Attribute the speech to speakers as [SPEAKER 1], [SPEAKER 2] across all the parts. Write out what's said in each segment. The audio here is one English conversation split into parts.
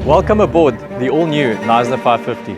[SPEAKER 1] Welcome aboard the all-new Knysna 550.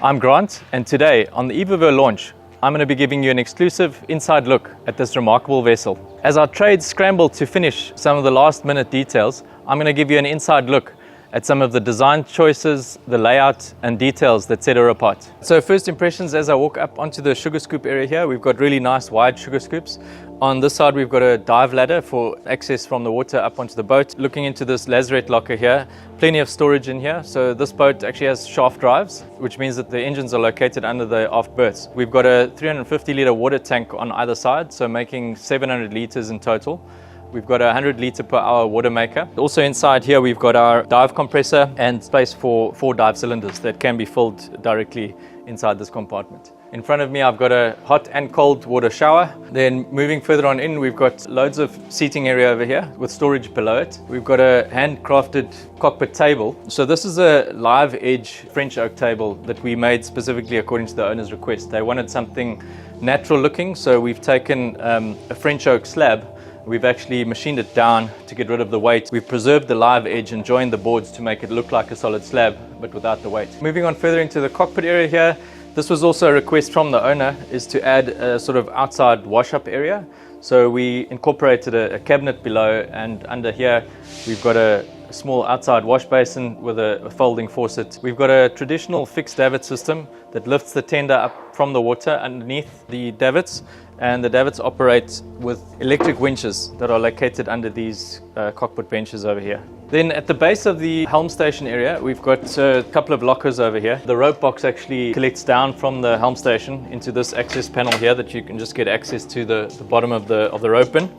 [SPEAKER 1] I'm Grant, and today, on the eve of her launch, I'm going to be giving you an exclusive inside look at this remarkable vessel. As our trades scramble to finish some of the last-minute details, I'm going to give you an inside look at some of the design choices, the layout and details that set her apart. So first impressions as I walk up onto the sugar scoop area here, we've got really nice wide sugar scoops. On this side we've got a dive ladder for access from the water up onto the boat. Looking into this lazarette locker here, plenty of storage in here. So this boat actually has shaft drives, which means that the engines are located under the aft berths. We've got a 350 litre water tank on either side, so making 700 litres in total. We've got a 100 litre per hour water maker. Also inside here we've got our dive compressor and space for 4 dive cylinders that can be filled directly inside this compartment. In front of me I've got a hot and cold water shower. Then moving further on in, we've got loads of seating area over here with storage below it. We've got a handcrafted cockpit table. So this is a live edge French oak table that we made specifically according to the owner's request. They wanted something natural looking, so we've taken a French oak slab. We've actually machined it down to get rid of the weight. We've preserved the live edge and joined the boards to make it look like a solid slab, but without the weight. Moving on further into the cockpit area here, this was also a request from the owner, is to add a sort of outside wash-up area. So we incorporated a cabinet below, and under here we've got a small outside wash basin with a folding faucet. We've got a traditional fixed davit system that lifts the tender up from the water underneath the davits, and the davits operate with electric winches that are located under these cockpit benches over here. Then at the base of the helm station area, we've got a couple of lockers over here. The rope box actually collects down from the helm station into this access panel here that you can just get access to the bottom of the rope in.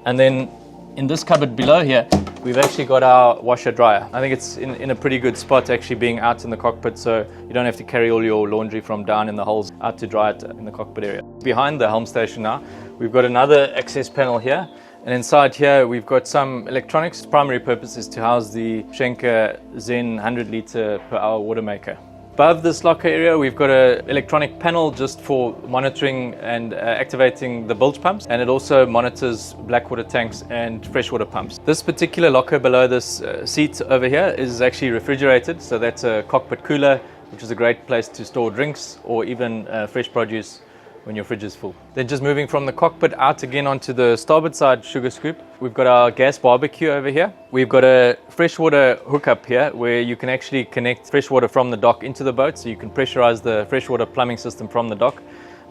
[SPEAKER 1] And then in this cupboard below here, we've actually got our washer dryer. I think it's in a pretty good spot actually being out in the cockpit, so you don't have to carry all your laundry from down in the holes out to dry it in the cockpit area. Behind the helm station now, we've got another access panel here. And inside here, we've got some electronics. Primary purpose is to house the Schenker Zen 100 litre per hour water maker. Above this locker area, we've got an electronic panel just for monitoring and activating the bilge pumps, and it also monitors blackwater tanks and freshwater pumps. This particular locker below this seat over here is actually refrigerated, so that's a cockpit cooler, which is a great place to store drinks or even fresh produce when your fridge is full. Then just moving from the cockpit out again onto the starboard side sugar scoop, we've got our gas barbecue over here. We've got a freshwater hookup here where you can actually connect freshwater from the dock into the boat, so you can pressurize the freshwater plumbing system from the dock.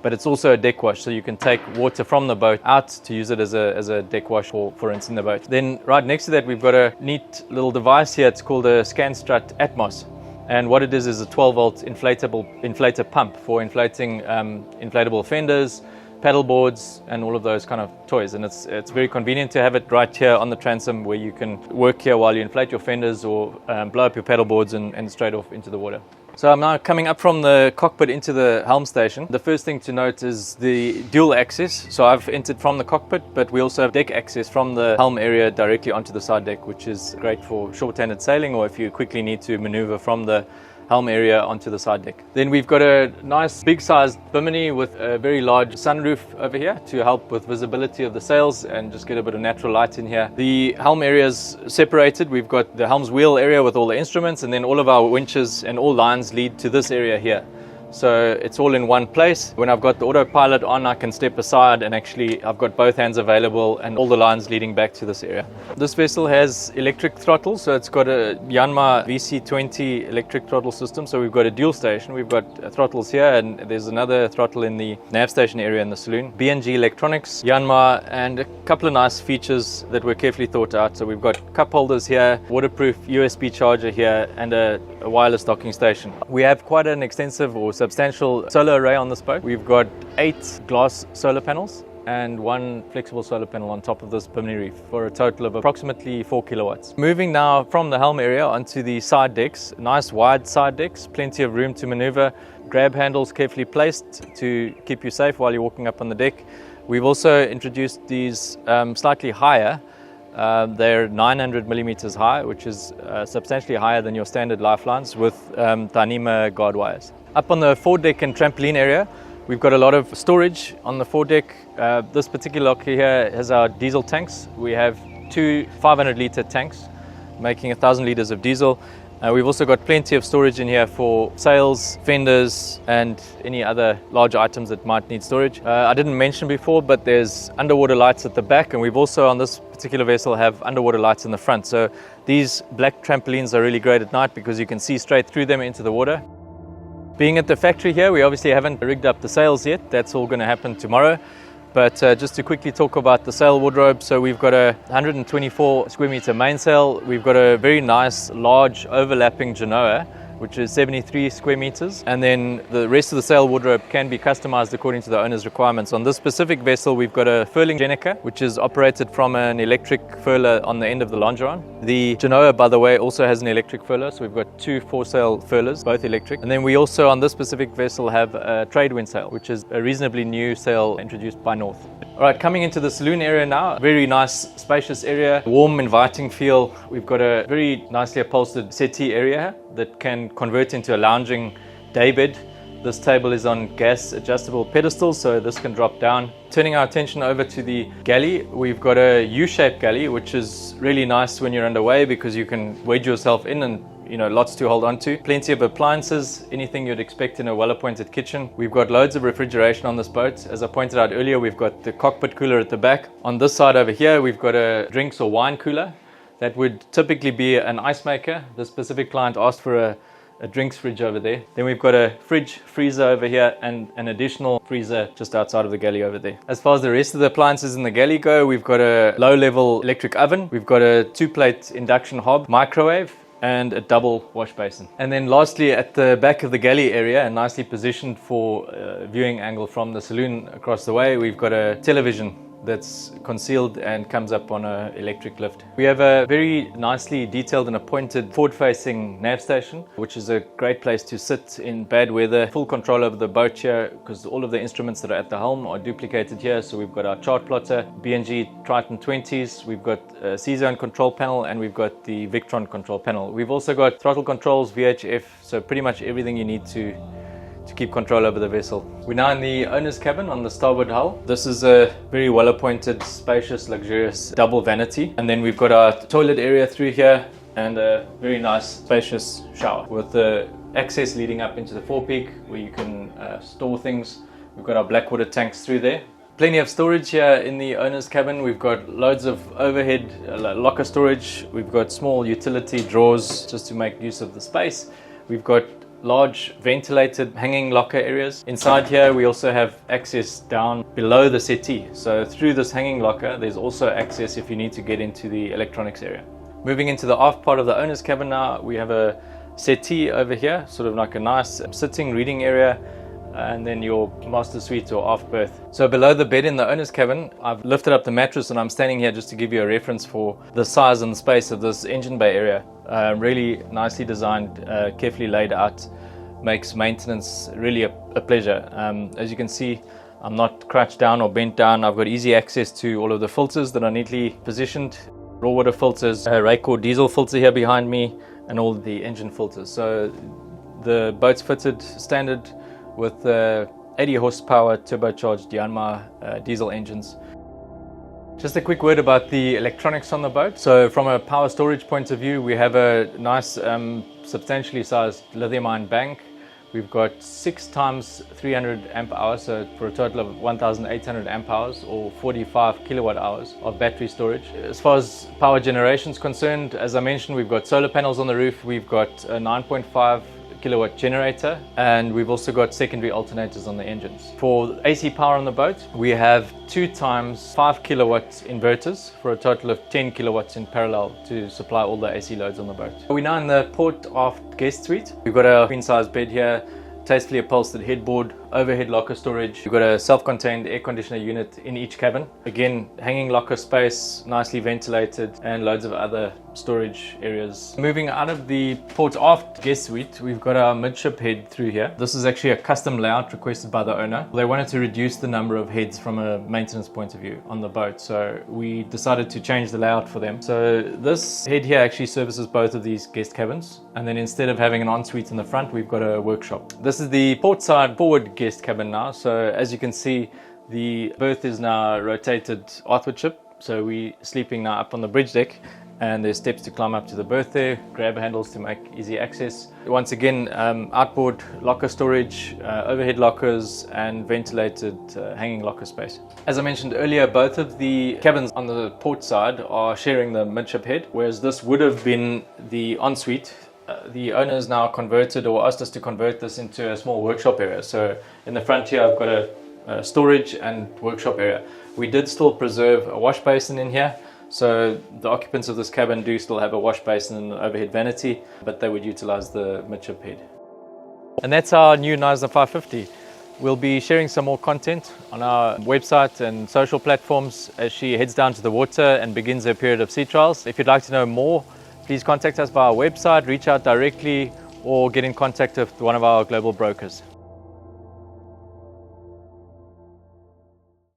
[SPEAKER 1] But it's also a deck wash, so you can take water from the boat out to use it as a deck wash for instance in the boat. Then right next to that we've got a neat little device here. It's called a Scanstrut Atmos. And what it is a 12-volt inflator pump for inflating inflatable fenders, paddle boards, and all of those kind of toys. And it's very convenient to have it right here on the transom where you can work here while you inflate your fenders or blow up your paddle boards and straight off into the water. So I'm now coming up from the cockpit into the helm station. The first thing to note is the dual access. So I've entered from the cockpit, but we also have deck access from the helm area directly onto the side deck, which is great for short-handed sailing or if you quickly need to maneuver from the helm area onto the side deck. Then we've got a nice big-sized bimini with a very large sunroof over here to help with visibility of the sails and just get a bit of natural light in here. The helm area is separated. We've got the helm's wheel area with all the instruments, and then all of our winches and all lines lead to this area here. So it's all in one place. When I've got the autopilot on, I can step aside and actually I've got both hands available and all the lines leading back to this area. This vessel has electric throttle, so it's got a Yanmar VC20 electric throttle system. So we've got a dual station. We've got throttles here, and there's another throttle in the nav station area in the saloon. B&G electronics, Yanmar, and a couple of nice features that were carefully thought out. So we've got cup holders here, waterproof USB charger here, and a wireless docking station. We have quite an extensive or substantial solar array on this boat. We've got 8 glass solar panels and 1 flexible solar panel on top of this bimini reef for a total of approximately 4 kilowatts. Moving now from the helm area onto the side decks, nice wide side decks, plenty of room to maneuver, grab handles carefully placed to keep you safe while you're walking up on the deck. We've also introduced these slightly higher. They're 900 millimeters high, which is substantially higher than your standard lifelines with Dyneema guard wires. Up on the foredeck and trampoline area, we've got a lot of storage on the foredeck. This particular locker here has our diesel tanks. We have 2 500 litre tanks making 1,000 litres of diesel, We've also got plenty of storage in here for sails, fenders, and any other large items that might need storage. I didn't mention before, but there's underwater lights at the back, and we've also on this particular vessel have underwater lights in the front. So these black trampolines are really great at night because you can see straight through them into the water. Being at the factory here, we obviously haven't rigged up the sails yet. That's all going to happen tomorrow. But just to quickly talk about the sail wardrobe, so we've got a 124 square meter mainsail. We've got a very nice large overlapping genoa, which is 73 square meters. And then the rest of the sail wardrobe can be customized according to the owner's requirements. On this specific vessel, we've got a furling Jenica, which is operated from an electric furler on the end of the longeron. The Genoa, by the way, also has an electric furler. So we've got two foresail furlers, both electric. And then we also, on this specific vessel, have a trade wind sail, which is a reasonably new sail introduced by North. All right, coming into the saloon area now, very nice, spacious area, warm, inviting feel. We've got a very nicely upholstered settee area that can convert into a lounging daybed. This table is on gas adjustable pedestals, so this can drop down. Turning our attention over to the galley, we've got a U-shaped galley, which is really nice when you're underway because you can wedge yourself in and lots to hold on to. Plenty of appliances, anything you'd expect in a well-appointed kitchen. We've got loads of refrigeration on this boat. As I pointed out earlier, we've got the cockpit cooler at the back. On this side over here, we've got a drinks or wine cooler. That would typically be an ice maker. The specific client asked for a drinks fridge over there. Then we've got a fridge, freezer over here, and an additional freezer just outside of the galley over there. As far as the rest of the appliances in the galley go, we've got a low-level electric oven. We've got a 2-plate induction hob, microwave, and a double wash basin. And then lastly, at the back of the galley area, and nicely positioned for viewing angle from the saloon across the way, we've got a television that's concealed and comes up on an electric lift. We have a very nicely detailed and appointed forward-facing nav station, which is a great place to sit in bad weather. Full control over the boat here because all of the instruments that are at the helm are duplicated here. So we've got our chart plotter, B&G Triton 20s, we've got a C-Zone control panel, and we've got the Victron control panel. We've also got throttle controls, VHF, so pretty much everything you need to keep control over the vessel. We're now in the owner's cabin on the starboard hull. This is a very well appointed, spacious, luxurious double vanity. And then we've got our toilet area through here and a very nice, spacious shower with the access leading up into the forepeak where you can store things. We've got our black water tanks through there. Plenty of storage here in the owner's cabin. We've got loads of overhead locker storage. We've got small utility drawers just to make use of the space. We've got large ventilated hanging locker areas. Inside here we also have access down below the settee. So through this hanging locker there's also access if you need to get into the electronics area. Moving into the aft part of the owner's cabin now, we have a settee over here, sort of like a nice sitting reading area, and then your master suite or aft berth. So below the bed in the owner's cabin, I've lifted up the mattress and I'm standing here just to give you a reference for the size and the space of this engine bay area. Really nicely designed, carefully laid out, makes maintenance really a pleasure. As you can see, I'm not crouched down or bent down. I've got easy access to all of the filters that are neatly positioned. Raw water filters, a Raycor diesel filter here behind me, and all the engine filters. So the boat's fitted standard with 80 horsepower turbocharged Yanmar diesel engines. Just a quick word about the electronics on the boat. So from a power storage point of view, we have a nice substantially sized lithium-ion bank. We've got 6 times 300 amp hours, so for a total of 1,800 amp hours or 45 kilowatt hours of battery storage. As far as power generation is concerned, as I mentioned, we've got solar panels on the roof. We've got a 9.5 kilowatt generator, and we've also got secondary alternators on the engines. For AC power on the boat, we have 2 times 5 kilowatt inverters for a total of 10 kilowatts in parallel to supply all the AC loads on the boat. We're now in the port aft guest suite. We've got a queen size bed here, tastefully upholstered headboard, overhead locker storage. We've got a self-contained air conditioner unit in each cabin. Again, hanging locker space, nicely ventilated, and loads of other storage areas. Moving out of the port aft guest suite, we've got our midship head through here. This is actually a custom layout requested by the owner. They wanted to reduce the number of heads from a maintenance point of view on the boat, so we decided to change the layout for them. So this head here actually services both of these guest cabins, and then instead of having an ensuite in the front, we've got a workshop. This is the port side forward guest cabin now. So as you can see, the berth is now rotated athwartship, so we're sleeping now up on the bridge deck, and there's steps to climb up to the berth there, grab handles to make easy access. Once again, outboard locker storage, overhead lockers and ventilated hanging locker space. As I mentioned earlier, both of the cabins on the port side are sharing the midship head, whereas this would have been the ensuite. The owners now converted or asked us to convert this into a small workshop area. So in the front here I've got a storage and workshop area. We did still preserve a wash basin in here, so the occupants of this cabin do still have a wash basin and an overhead vanity, but they would utilize the midship head. And that's our new Knysna 550. We'll be sharing some more content on our website and social platforms as she heads down to the water and begins her period of sea trials. If you'd like to know more, please contact us via our website, reach out directly, or get in contact with one of our global brokers.